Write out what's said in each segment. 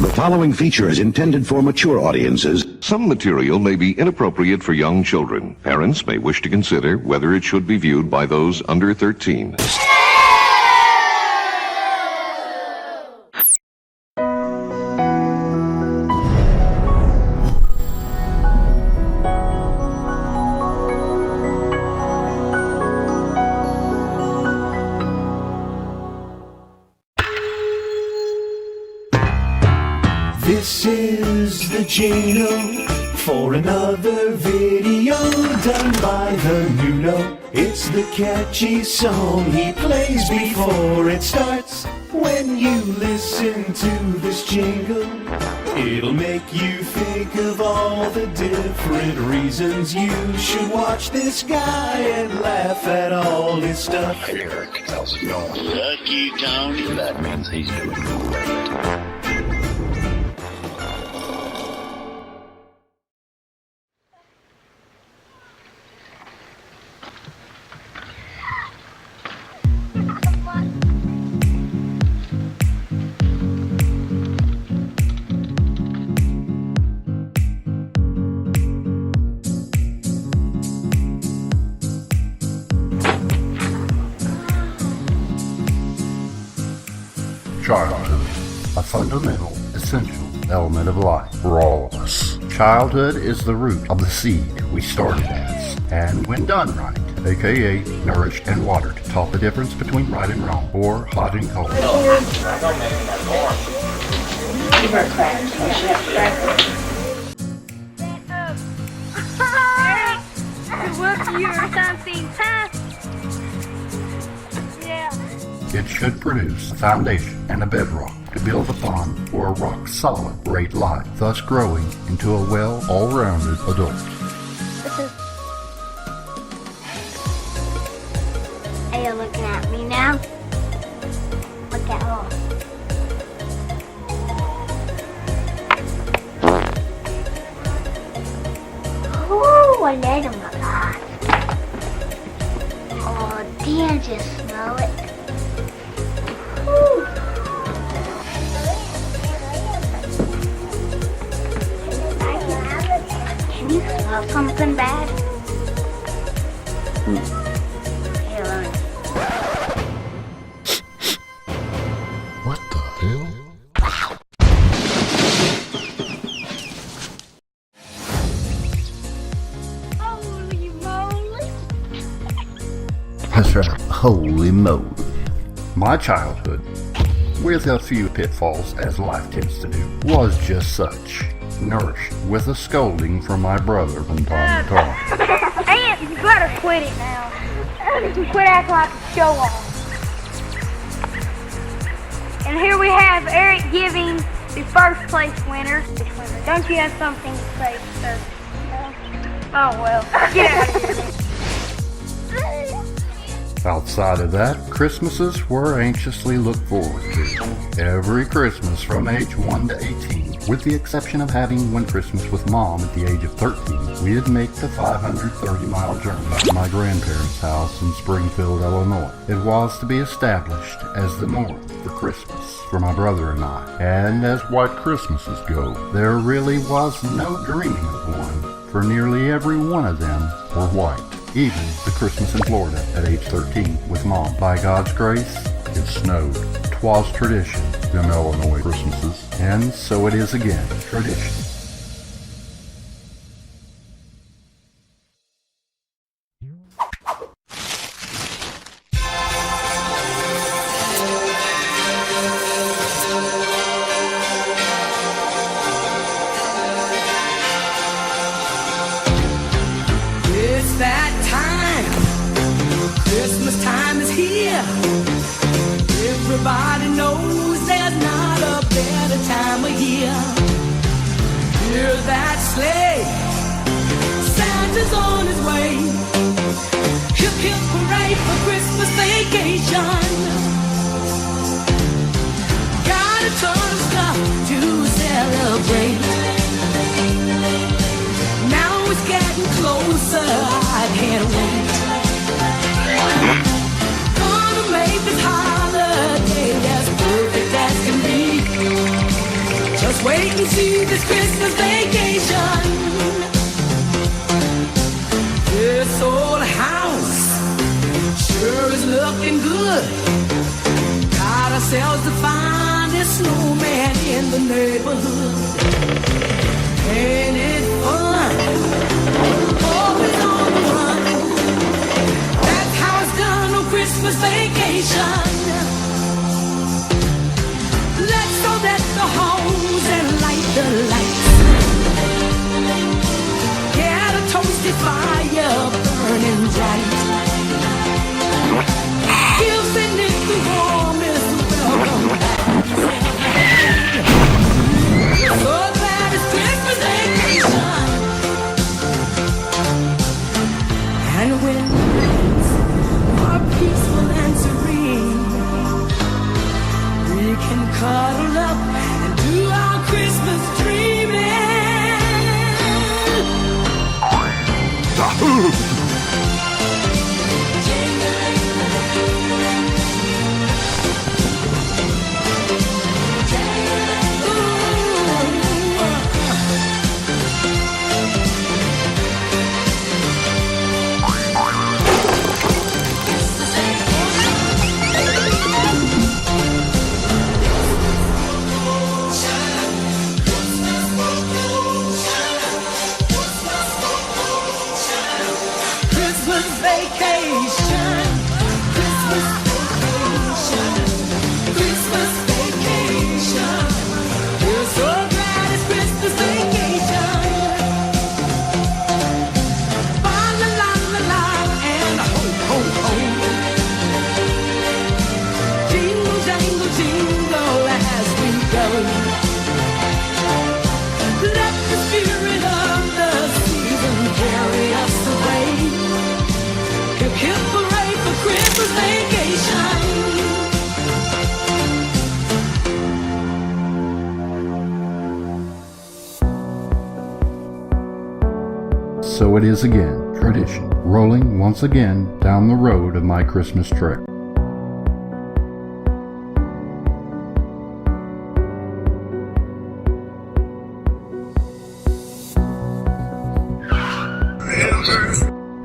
The following feature is intended for mature audiences. Some material may be inappropriate for young children. Parents may wish to consider whether it should be viewed by those under 13. This is the jingle for another video done by thenudo. It's the catchy song he plays before it starts. When you listen to this jingle, it'll make you think of all the different reasons you should watch this guy and laugh at all his stuff. Hey Eric, how's it going? Lucky Tony. That means he's doing great. Childhood, a fundamental, essential element of life for all of us. Childhood is the root of the seed we started as, and when done right, aka nourished and watered, taught the difference between right and wrong, or hot and cold. Whoop you or something, huh? Yeah. It should produce a foundation and a bedrock to build upon for a rock-solid great life, thus growing into a well, all-rounded adult. Are you looking at me now? Look at all. Ooh, I need him a lot. Oh, Dan, just smell it. Ooh. Can you smell something bad? Here, let me. What the hell? Holy moly! That's right, holy moly. My childhood, with a few pitfalls as life tends to do, was just such. Nourished with a scolding from my brother from time to time. Aunt, you gotta quit it now. Quit acting like a show off. And here we have Eric giving the first place winner. Don't you have something to say, sir? No? Oh well, get out of here. Outside of that, Christmases were anxiously looked forward to. Every Christmas from age 1 to 18, with the exception of having one Christmas with Mom at the age of 13, we'd make the 530-mile journey to my grandparents' house in Springfield, Illinois. It was to be established as the North for Christmas for my brother and I. And as white Christmases go, there really was no dreaming of one, for nearly every one of them were white. Even the Christmas in Florida at age 13 with Mom. By God's grace, it snowed. 'Twas tradition, them Illinois Christmases, and so it is again, tradition. It's that time. Christmas time is here. Everybody knows there's not a better time of year. Hear that sleigh. Santa's on his way. Hip hip hooray for Christmas vacation. Got a ton of stuff to celebrate. Now it's getting closer, I can't wait. Gonna make this holiday as perfect as can be. Just wait and see this Christmas vacation. This old house sure is looking good. Got ourselves the finest snowman in the neighborhood. Ain't it fun? Always on the run. That's how it's done on Christmas vacation. Let's go at the homes and light the lights. Get a toasty fire burning bright. Give St. Nick the warmest welcome back. So glad it's Christmas vacation. And when nights are peaceful and serene, we can cuddle up and do our Christmas dreaming. Christmas vacation, Christmas vacation, Christmas vacation. We're so glad it's Christmas vacation. Fa la la la la and ho ho ho. Jingle jangle jingle as we go. Let the spirit of the season carry us away. Hip hip hooray for Christmas vacation. So it is again, tradition, rolling once again down the road of my Christmas trek.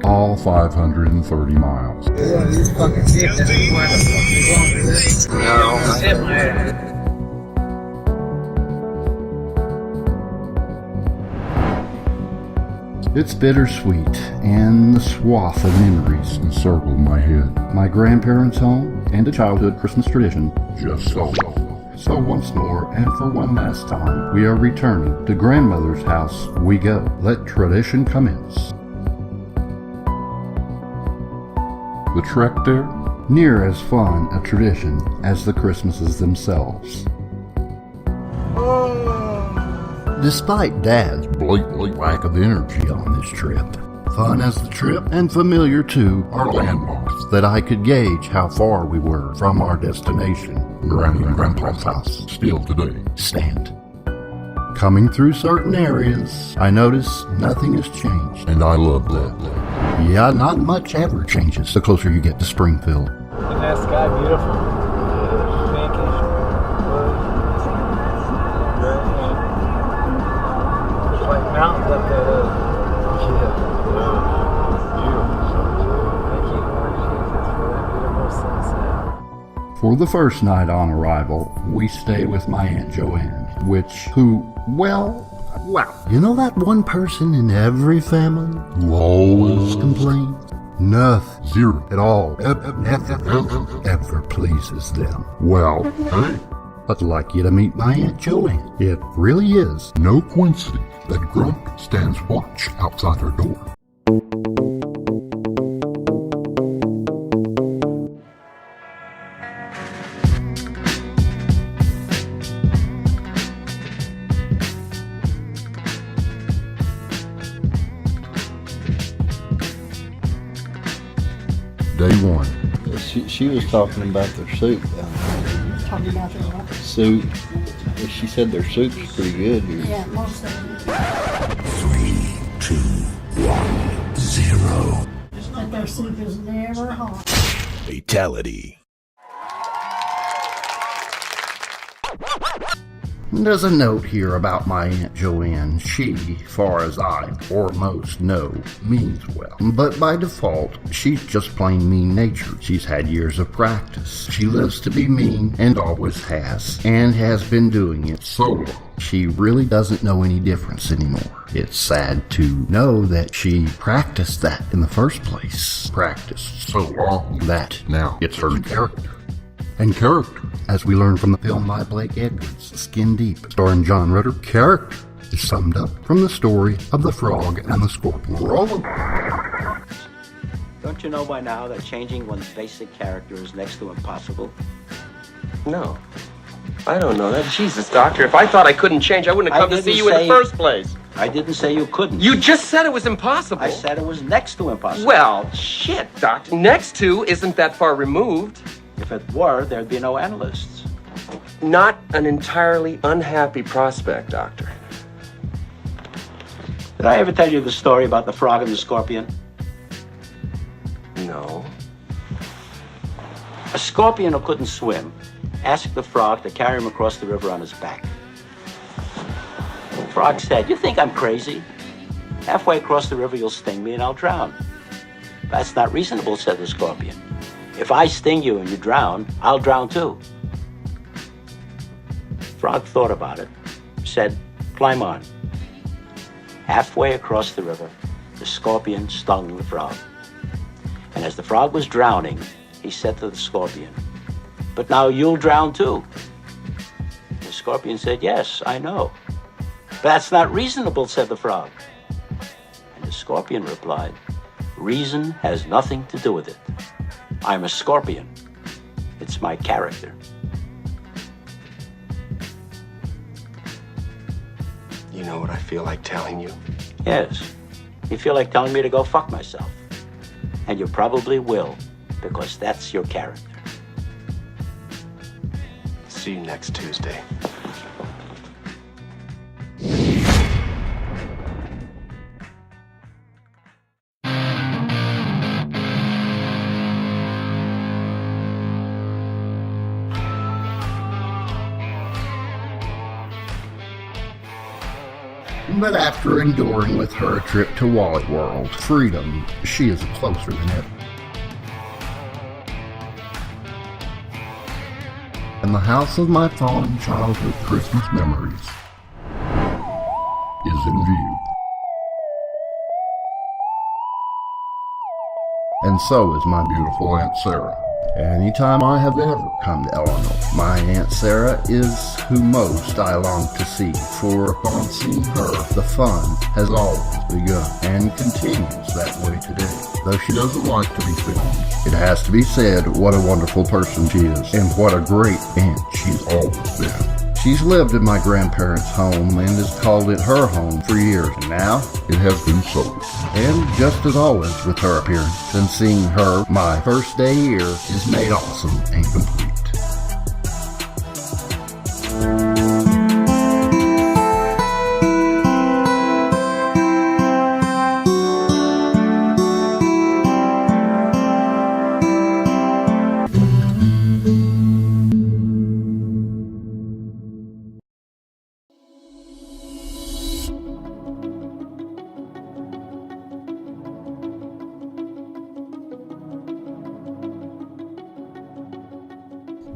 All 530 miles. It's bittersweet, and the swath of memories encircle my head. My grandparents' home and a childhood Christmas tradition, just so. So once more, and for one last time, we are returning to grandmother's house we go. Let tradition commence. The trek there, near as fun a tradition as the Christmases themselves. Despite Dad's blatant lack of energy on this trip, fun as the trip and familiar too are landmarks that I could gauge how far we were from our destination. Granny and Grandpa's house still today stand. Coming through certain areas, I notice nothing has changed, and I love that. Yeah, not much ever changes the closer you get to Springfield. Isn't that sky beautiful? Pinkish, blue, there's like mountains up there. Beautiful. Thank you, Orange Jesus, for that beautiful sunset. For the first night on arrival, we stay with my Aunt Joanne, well, you know that one person in every family who always complains? Nothing, zero at all, ever pleases them. Well, hey, I'd like you to meet my Aunt Joanne. It really is no coincidence that Grump stands watch outside her door. Day one. She was talking about their soup down there. Talking about their what? Soup. She said their soup's pretty good here. Yeah, most of them. 3, 2, 1, 0. But their soup is never hot. Fatality. There's a note here about my Aunt Joanne. She, far as I, or most, know, means well. But by default, she's just plain mean-natured. She's had years of practice. She lives to be mean, and always has been doing it so long. She really doesn't know any difference anymore. It's sad to know that she practiced that in the first place. Practiced so long that now it's her character. And character, as we learn from the film by Blake Edwards, Skin Deep, starring John Ritter, character is summed up from the story of the frog and the scorpion. Don't you know by now that changing one's basic character is next to impossible? No. I don't know that. Jesus, Doctor, if I thought I couldn't change, I wouldn't have come to see you in the first place. I didn't say you couldn't. You just said it was impossible. I said it was next to impossible. Well, shit, Doctor. Next to isn't that far removed. If it were, there'd be no analysts. Not an entirely unhappy prospect, Doctor. Did I ever tell you the story about the frog and the scorpion? No. A scorpion who couldn't swim asked the frog to carry him across the river on his back. The frog said, "You think I'm crazy? Halfway across the river, you'll sting me and I'll drown." "That's not reasonable," said the scorpion. "If I sting you and you drown, I'll drown too." Frog thought about it, said, "Climb on." Halfway across the river, the scorpion stung the frog. And as the frog was drowning, he said to the scorpion, "But now you'll drown too." The scorpion said, "Yes, I know." "But that's not reasonable," said the frog. And the scorpion replied, "Reason has nothing to do with it. I'm a scorpion. It's my character." You know what I feel like telling you? Yes. You feel like telling me to go fuck myself. And you probably will, because that's your character. See you next Tuesday. But after enduring with her a trip to Wally World, freedom, she is closer than ever. And the house of my fallen childhood Christmas memories is in view. And so is my beautiful Aunt Sarah. Anytime I have ever come to Illinois, my Aunt Sarah is who most I long to see, for upon seeing her, the fun has always begun, and continues that way today. Though she doesn't like to be filmed, it has to be said what a wonderful person she is, and what a great aunt she's always been. She's lived in my grandparents' home and has called it her home for years, and now it has been sold. And just as always with her appearance and seeing her, my first day here is made awesome and complete.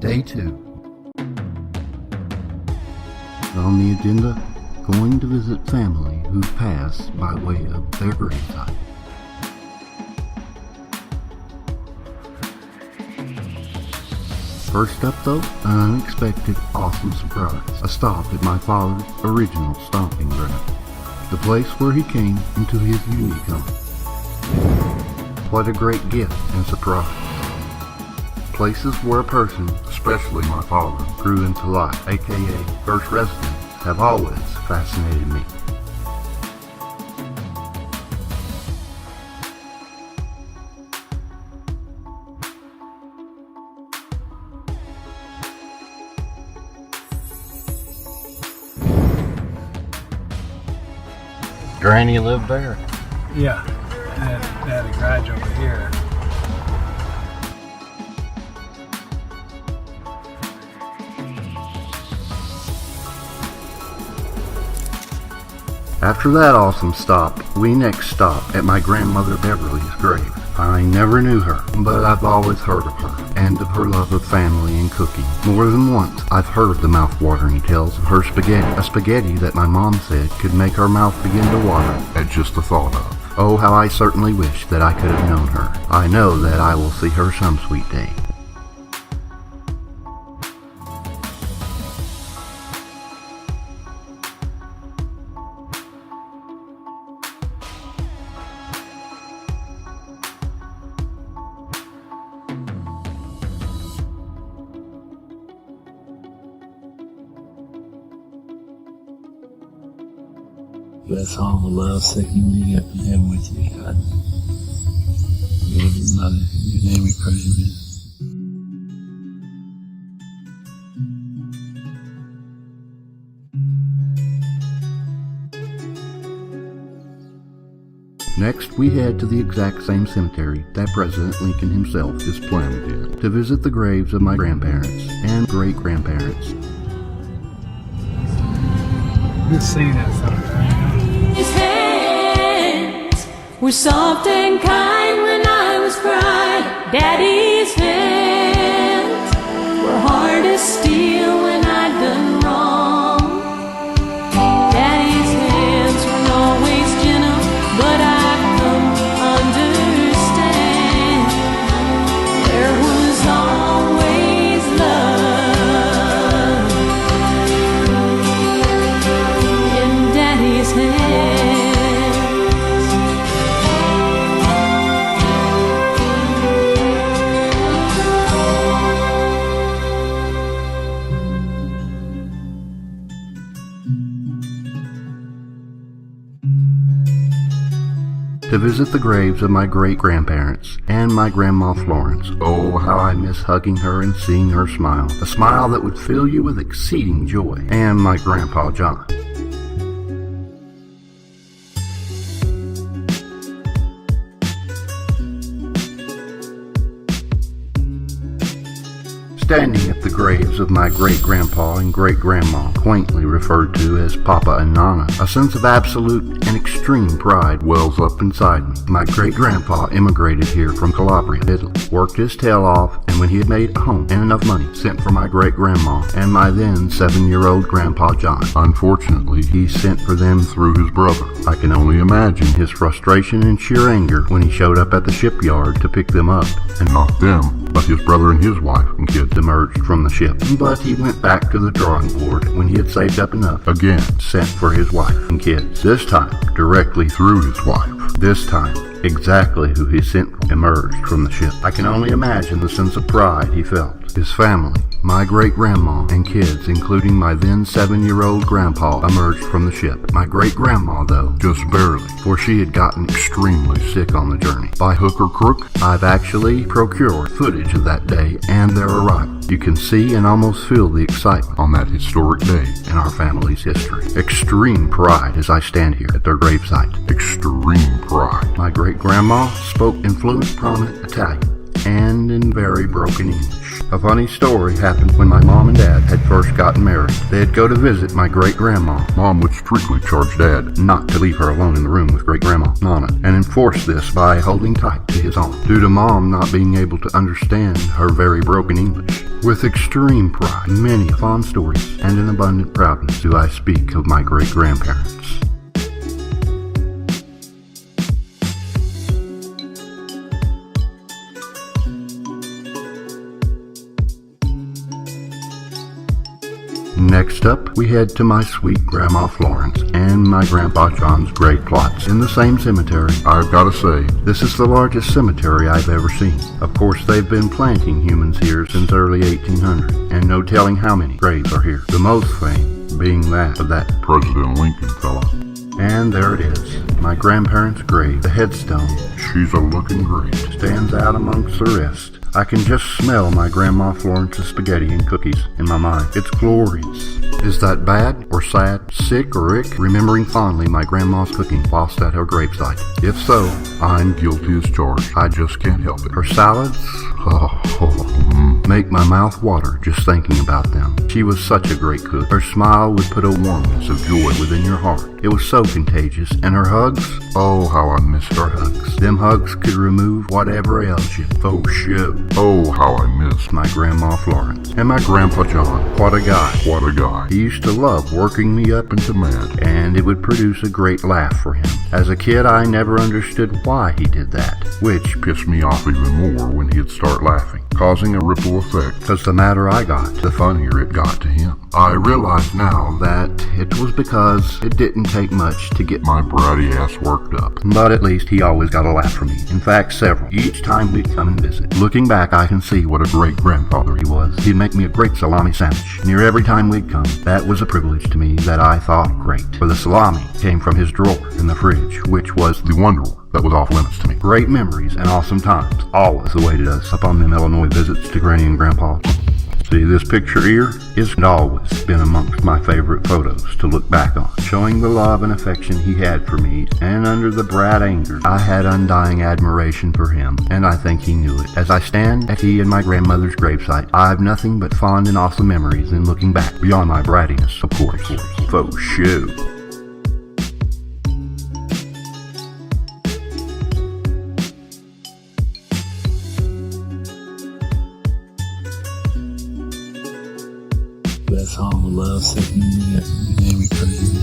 Day 2. On the agenda, going to visit family who've passed by way of their gravesite. First up though, an unexpected awesome surprise. A stop at my father's original stomping ground. The place where he came into his unique home. What a great gift and surprise. Places where a person, especially my father, grew into life, aka first residents, have always fascinated me. Granny lived there. Yeah, I had a garage over here. After that awesome stop, we next stopped at my grandmother Beverly's grave. I never knew her, but I've always heard of her, and of her love of family and cooking. More than once, I've heard the mouth-watering tales of her spaghetti, a spaghetti that my mom said could make our mouth begin to water at just the thought of. Oh, how I certainly wish that I could have known her. I know that I will see her some sweet day. That's all the love, second meeting I can have with you, God. Lord and Mother, in your name we pray, amen. Next, we head to the exact same cemetery that President Lincoln himself is planted in, to visit the graves of my grandparents and great-grandparents. Good seeing that sometime. His hands were soft and kind when I was crying. Daddy's hands were hard as steel when I'd done wrong. Daddy's hands were always gentle, but I've come to understand there was always love in Daddy's hands. To visit the graves of my great-grandparents and my Grandma Florence. Oh, how I miss hugging her and seeing her smile. A smile that would fill you with exceeding joy. And my Grandpa John. Standing at the graves of my great-grandpa and great-grandma, quaintly referred to as Papa and Nana, a sense of absolute and extreme pride wells up inside me. My great-grandpa immigrated here from Calabria, Italy, worked his tail off, and when he had made a home and enough money, sent for my great-grandma and my then 7-year-old Grandpa John. Unfortunately, he sent for them through his brother. I can only imagine his frustration and sheer anger when he showed up at the shipyard to pick them up. And not them, but his brother and his wife and kids emerged from the ship. But he went back to the drawing board when he had saved up enough. Again, sent for his wife and kids. This time, directly through his wife. This time, exactly who he sent for emerged from the ship. I can only imagine the sense of pride he felt. His family, my great-grandma and kids, including my then 7-year-old grandpa, emerged from the ship. My great-grandma, though, just barely, for she had gotten extremely sick on the journey. By hook or crook, I've actually procured footage of that day and their arrival. You can see and almost feel the excitement on that historic day in our family's history. Extreme pride as I stand here at their gravesite. Extreme pride. My great-grandma spoke in fluent, prominent Italian and in very broken English. A funny story happened when my mom and dad had first gotten married. They'd go to visit my great-grandma. Mom would strictly charge dad not to leave her alone in the room with great-grandma, Nana, and enforce this by holding tight to his arm, due to Mom not being able to understand her very broken English. With extreme pride, many fond stories, and an abundant proudness do I speak of my great-grandparents. Next up, we head to my sweet Grandma Florence and my Grandpa John's grave plots in the same cemetery. I've got to say, this is the largest cemetery I've ever seen. Of course, they've been planting humans here since early 1800, and no telling how many graves are here. The most famous being that of that President Lincoln fella. And there it is, my grandparents' grave. The headstone, she's a-looking great, stands out amongst the rest. I can just smell my Grandma Florence's spaghetti and cookies in my mind. It's glorious. Is that bad or sad, sick or ick? Remembering fondly my grandma's cooking whilst at her gravesite. If so, I'm guilty as charged. I just can't help it. Her salads? make my mouth water just thinking about them. She was such a great cook. Her smile would put a warmness of joy within your heart. It was so contagious. And her hugs, oh, how I missed her hugs. Them hugs could remove whatever ails you. FoSho. Oh, how I missed my Grandma Florence. And my Grandpa John. What a guy. What a guy. He used to love working me up into mad, and it would produce a great laugh for him. As a kid, I never understood why he did that, which pissed me off even more when he'd start laughing, causing a ripple effect. Because the madder I got, the funnier it got to him. I realize now that it was because it didn't take much to get my bratty ass worked up. But at least he always got a laugh from me. In fact, several. Each time we'd come and visit. Looking back, I can see what a great grandfather he was. He'd make me a great salami sandwich near every time we'd come. That was a privilege to me that I thought great. For the salami came from his drawer in the fridge, which was the one drawer that was off limits to me. Great memories and awesome times always awaited us upon them Illinois visits to Granny and Grandpa. See, this picture here has always been amongst my favorite photos to look back on, showing the love and affection he had for me, and under the brat anger, I had undying admiration for him, and I think he knew it. As I stand at he and my grandmother's gravesite, I have nothing but fond and awesome memories in looking back, beyond my brattiness, of course. FoSho. That's all the love, sick and you name me crazy.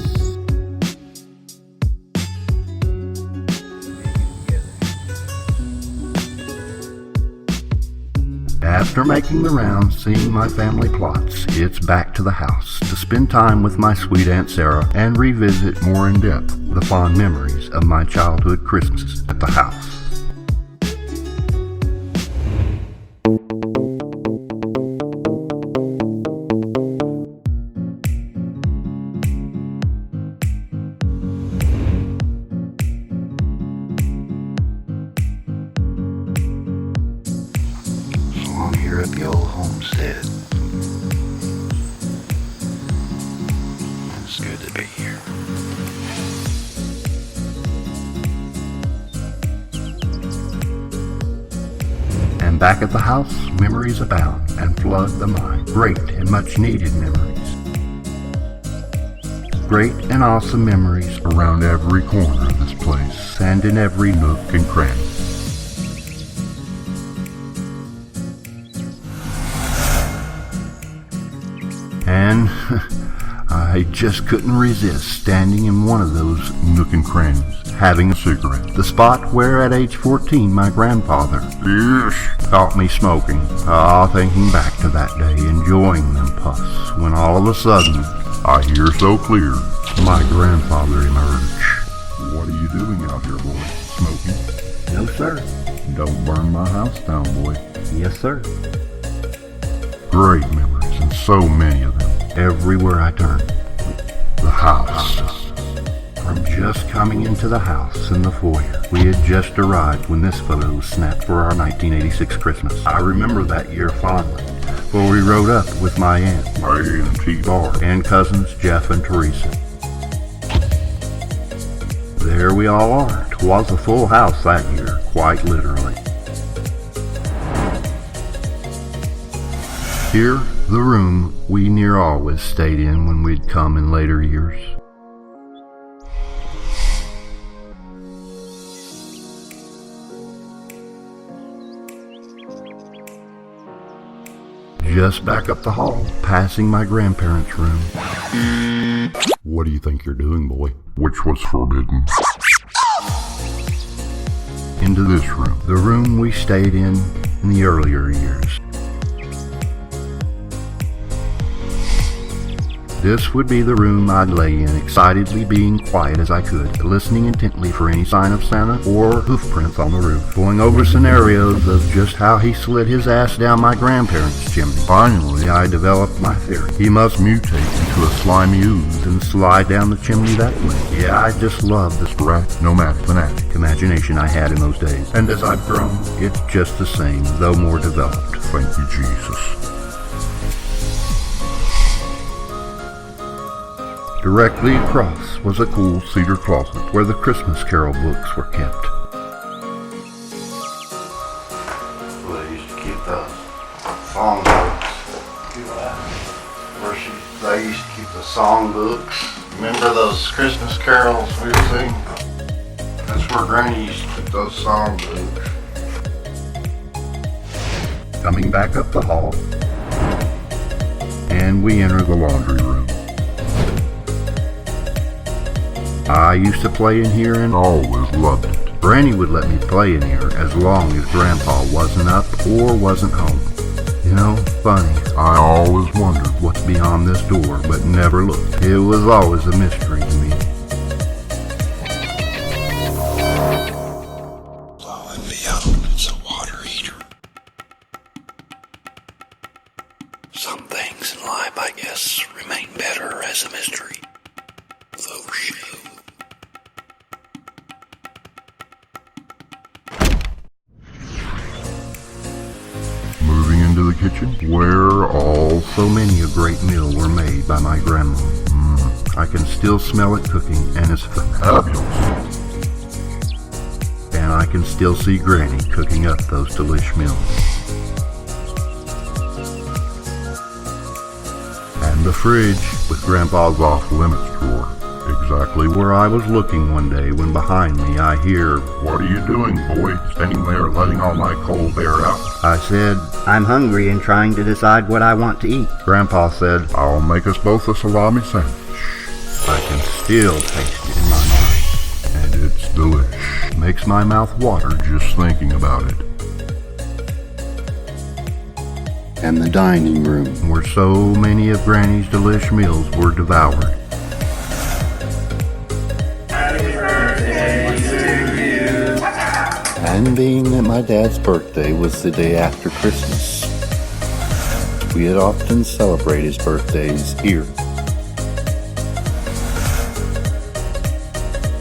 After making the rounds, seeing my family plots, it's back to the house to spend time with my sweet Aunt Sarah and revisit more in depth the fond memories of my childhood Christmases at the house. I'm here at the old homestead. It's good to be here. And back at the house, memories abound and flood the mind. Great and much needed memories. Great and awesome memories around every corner of this place and in every nook and cranny. And I just couldn't resist standing in one of those nook and crannies, having a cigarette. The spot where at age 14 my grandfather caught me smoking. Thinking back to that day, enjoying them puffs, when all of a sudden I hear so clear my grandfather emerge. What are you doing out here, boy? Smoking? No, sir. Don't burn my house down, boy. Yes, sir. Great memories, and so many of them. Everywhere I turn. The house. From just coming into the house in the foyer, we had just arrived when this photo was snapped for our 1986 Christmas. I remember that year fondly, for we rode up with my aunt, Mary and T-Bar, and cousins Jeff and Teresa. There we all are. 'Twas a full house that year, quite literally. Here, the room we near always stayed in when we'd come in later years. Just back up the hall, passing my grandparents' room. What do you think you're doing, boy? Which was forbidden. Into this room, the room we stayed in the earlier years. This would be the room I'd lay in, excitedly being quiet as I could, listening intently for any sign of Santa or hoof prints on the roof, going over scenarios of just how he slid his ass down my grandparents' chimney. Finally, I developed my theory. He must mutate into a slimy ooze and slide down the chimney that way. Yeah, I just love this rat, nomadic, fanatic imagination I had in those days. And as I've grown, it's just the same, though more developed. Thank you, Jesus. Directly across was a cool cedar closet where the Christmas Carol books were kept. Well, I used to keep those. Long used to keep the songbooks. Remember those Christmas carols we would sing? That's where Granny used to keep those songbooks. Coming back up the hall, and we enter the laundry room. I used to play in here and always loved it. Granny would let me play in here as long as Grandpa wasn't up or wasn't home. You know, funny, I always wondered what's beyond this door, but never looked. It was always a mystery to me. Lo and behold, it's a water heater. Some things in life, I guess, remain better as a mystery. FoSho. Moving into the kitchen, where all so many a great meal were made by my grandma. I can still smell it cooking, and it's fabulous. And I can still see Granny cooking up those delish meals. And the fridge with Grandpa's off-limits drawer. Exactly where I was looking one day when behind me I hear, "What are you doing, boy? Standing there letting all my cold air out." I said, "I'm hungry and trying to decide what I want to eat." Grandpa said, "I'll make us both a salami sandwich." I can still taste it in my mind, and it's delish. Makes my mouth water just thinking about it. And the dining room, where so many of Granny's delish meals were devoured. And being that my dad's birthday was the day after Christmas, we had often celebrated his birthdays here.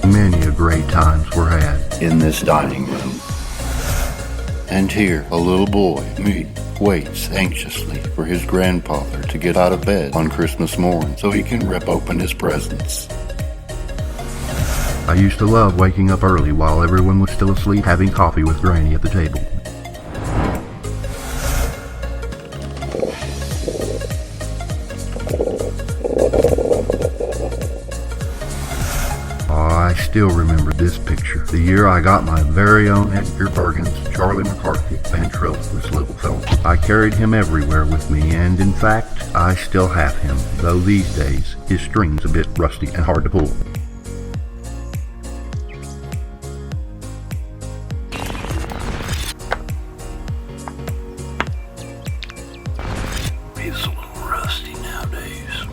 Many a great times were had in this dining room. And here, a little boy, me, waits anxiously for his grandfather to get out of bed on Christmas morn so he can rip open his presents. I used to love waking up early while everyone was still asleep, having coffee with Granny at the table. I still remember this picture. The year I got my very own Edgar Bergen's Charlie McCarthy ventriloquist little fellow. I carried him everywhere with me, and in fact, I still have him, though these days his string's a bit rusty and hard to pull. It's a little rusty nowadays.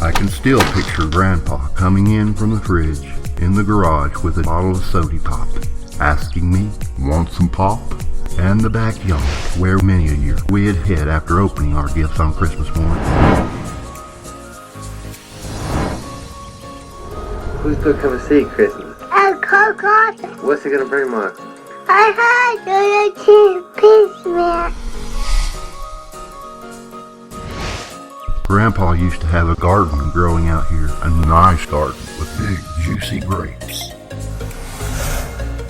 I can still picture Grandpa coming in from the fridge in the garage with a bottle of soda pop, asking me, "Want some pop?" And the backyard, where many a year we had hid after opening our gifts on Christmas morning. Who's gonna come and see Christmas? Coco. What's he gonna bring, Mark? I had a cheese pizza. Grandpa used to have a garden growing out here, a nice garden with big, juicy grapes.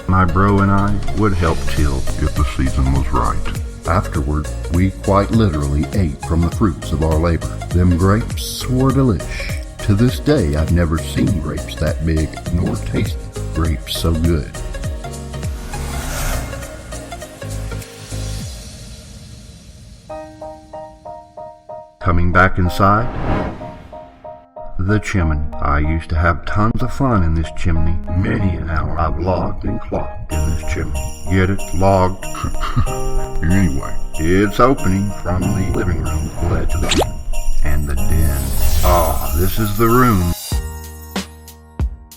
My bro and I would help till if the season was right. Afterward, we quite literally ate from the fruits of our labor. Them grapes were delish. To this day, I've never seen grapes that big, nor tasted grapes so good. Coming back inside, the chimney. I used to have tons of fun in this chimney. Many an hour I've logged and clocked in this chimney. Get it? Logged. Anyway, its opening from the living room led to the den. And the den. This is the room.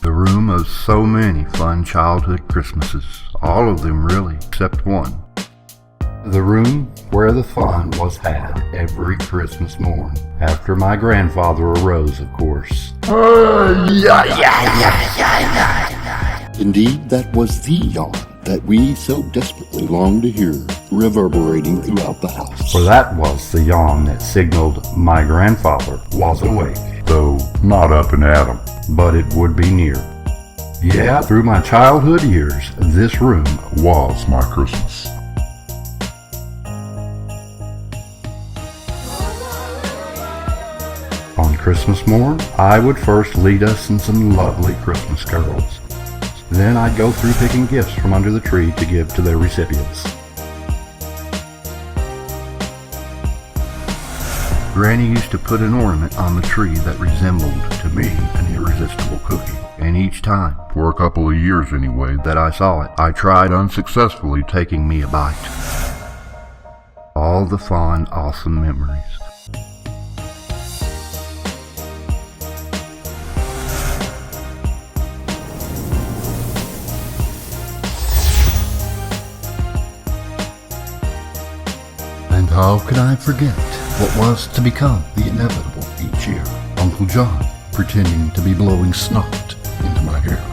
The room of so many fun childhood Christmases. All of them really, except one. The room where the fun was had every Christmas morn. After my grandfather arose, of course. Indeed, that was the yawn that we so desperately longed to hear, reverberating throughout the house. For that was the yawn that signaled my grandfather was awake, though not up and at 'em, but it would be near. Yeah, through my childhood years, this room was my Christmas. On Christmas morn, I would first lead us in some lovely Christmas carols. Then I'd go through picking gifts from under the tree to give to their recipients. Granny used to put an ornament on the tree that resembled, to me, an irresistible cookie. And each time, for a couple of years anyway, that I saw it, I tried unsuccessfully taking me a bite. All the fond, awesome memories. And how could I forget what was to become the inevitable each year? Uncle John pretending to be blowing snot into my hair.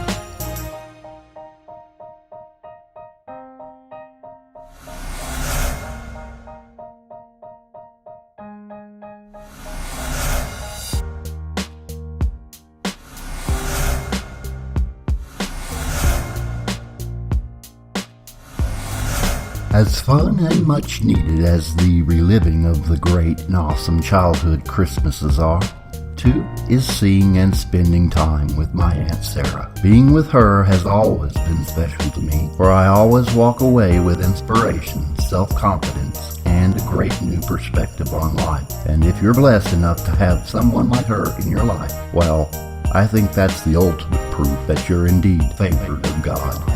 As fun and much needed as the reliving of the great and awesome childhood Christmases are, too is seeing and spending time with my Aunt Sarah. Being with her has always been special to me, for I always walk away with inspiration, self-confidence, and a great new perspective on life. And if you're blessed enough to have someone like her in your life, well, I think that's the ultimate proof that you're indeed favored of God.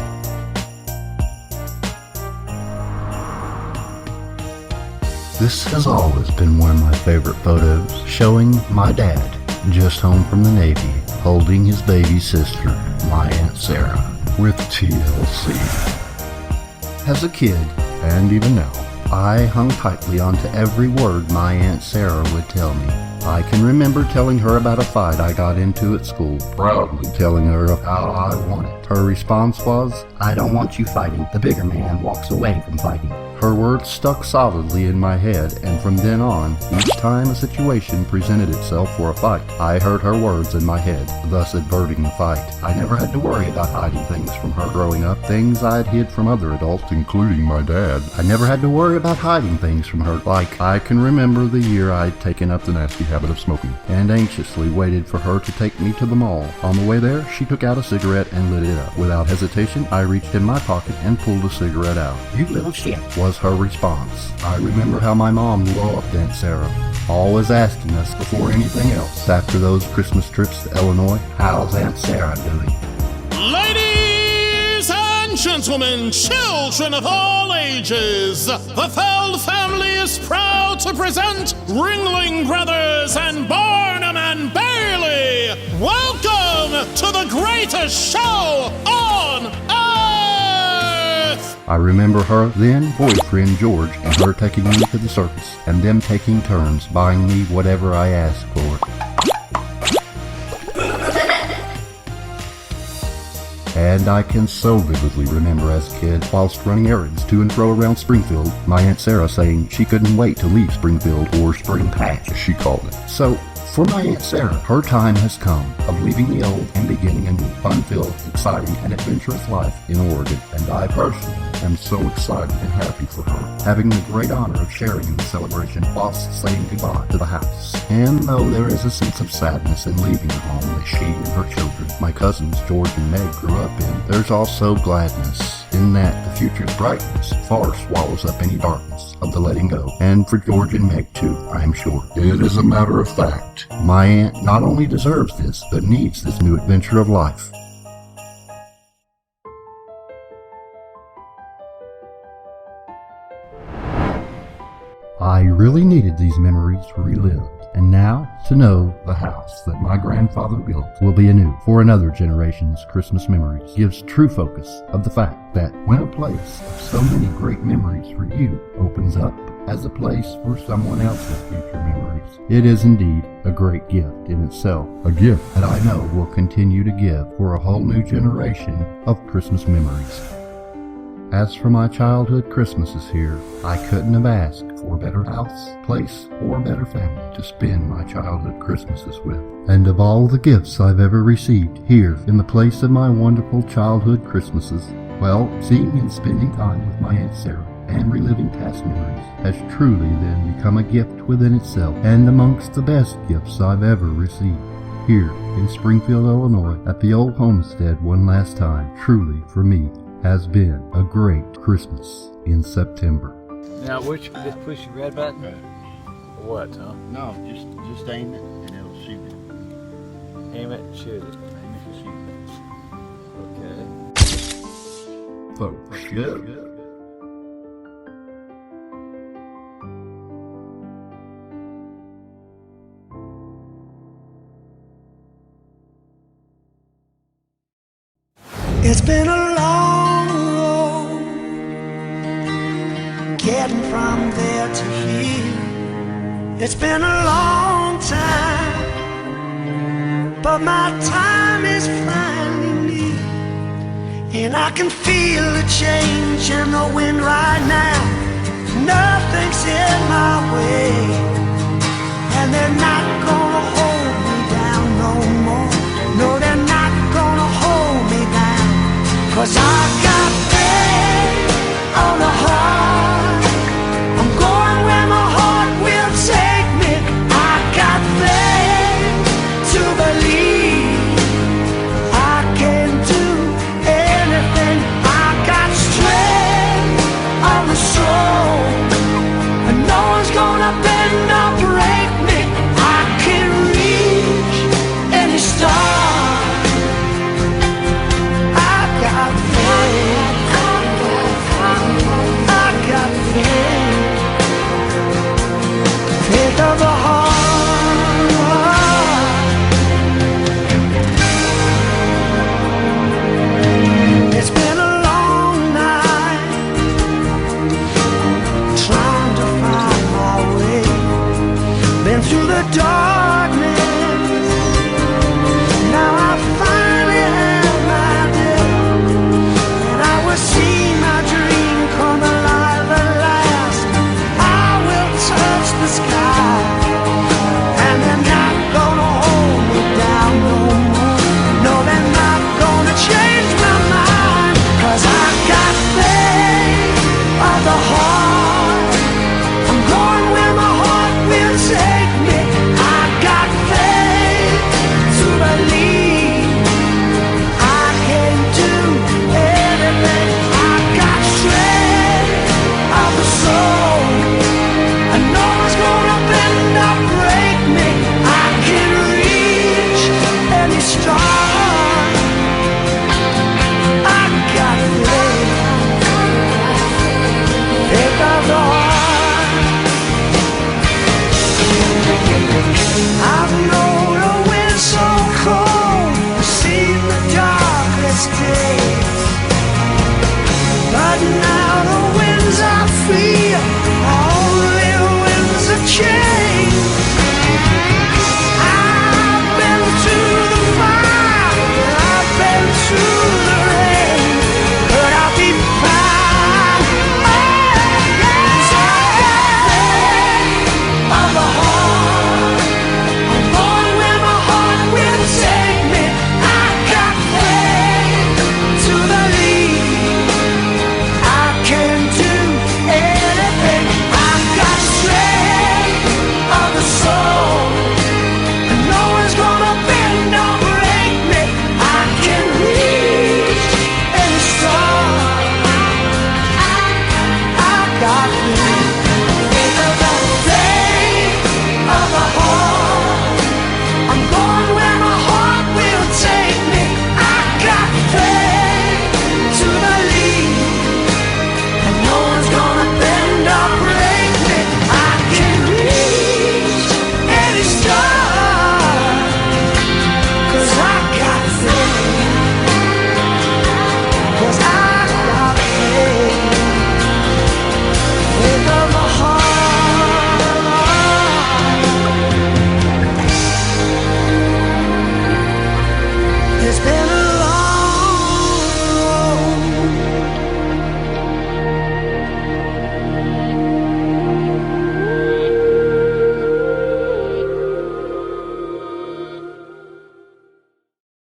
This has always been one of my favorite photos, showing my dad, just home from the Navy, holding his baby sister, my Aunt Sarah, with TLC. As a kid, and even now, I hung tightly onto every word my Aunt Sarah would tell me. I can remember telling her about a fight I got into at school, proudly telling her of how I won it. Her response was, "I don't want you fighting. The bigger man walks away from fighting." Her words stuck solidly in my head, and from then on, each time a situation presented itself for a fight, I heard her words in my head, thus averting the fight. I never had to worry about hiding things from her growing up, things I'd hid from other adults, including my dad. I never had to worry about hiding things from her, like I can remember the year I'd taken up the nasty habit of smoking, and anxiously waited for her to take me to the mall. On the way there, she took out a cigarette and lit it up. Without hesitation, I reached in my pocket and pulled a cigarette out. "You little shit," was her response. I remember how my mom loved Aunt Sarah, always asking us before anything else, after those Christmas trips to Illinois, "How's Aunt Sarah doing?" Ladies and gentlemen, children of all ages, the Feld family is proud to present Ringling Brothers and Barnum and Bailey. Welcome to the greatest show on earth! I remember her then boyfriend George and her taking me to the circus, and them taking turns buying me whatever I asked for. And I can so vividly remember as a kid, whilst running errands to and fro around Springfield, my Aunt Sarah saying she couldn't wait to leave Springfield, or Spring Patch as she called it. So, for my Aunt Sarah, her time has come of leaving the old and beginning a new fun-filled, exciting, and adventurous life in Oregon. And I personally am so excited and happy for her, having the great honor of sharing in the celebration whilst saying goodbye to the house. And though there is a sense of sadness in leaving the home that she and her children, my cousins George and Meg, grew up in, there's also gladness in that the future's brightness far swallows up any darkness of the letting go. And for George and Meg too, I am sure. It is a matter of fact. My aunt not only deserves this, but needs this new adventure of life. I really needed these memories relived. And now, to know the house that my grandfather built will be anew for another generation's Christmas memories gives true focus of the fact that when a place of so many great memories for you opens up as a place for someone else's future memories, it is indeed a great gift in itself. A gift that I know will continue to give for a whole new generation of Christmas memories. As for my childhood Christmases here, I couldn't have asked for a better house, place, or a better family to spend my childhood Christmases with. And of all the gifts I've ever received here in the place of my wonderful childhood Christmases, well, seeing and spending time with my Aunt Sarah and reliving past memories has truly then become a gift within itself, and amongst the best gifts I've ever received. Here in Springfield, Illinois, at the old homestead one last time, truly, for me, has been a great Christmas in September. Now, which, just push the red button? Right. What, huh? No, just aim it and it'll shoot it. Aim it, shoot it. Aim it and shoot it. Okay. FoSho. It's been a long road getting from there to here. It's been a long time, but my time is finally near. And I can feel the change in the wind right now. Nothing's in my way, and they're not gonna hold me down no more. No, they're not gonna hold me down. 'Cause I got faith on the heart. I'm going where my heart will take me. I got faith to believe I can do anything. I got strength on the soul, and no one's gonna bend or break me. I can reach any star. Of the heart. It's been a long night trying to find my way. Been through the darkness, now I finally have my day. And I will see my dream come alive at last. I will touch the sky. God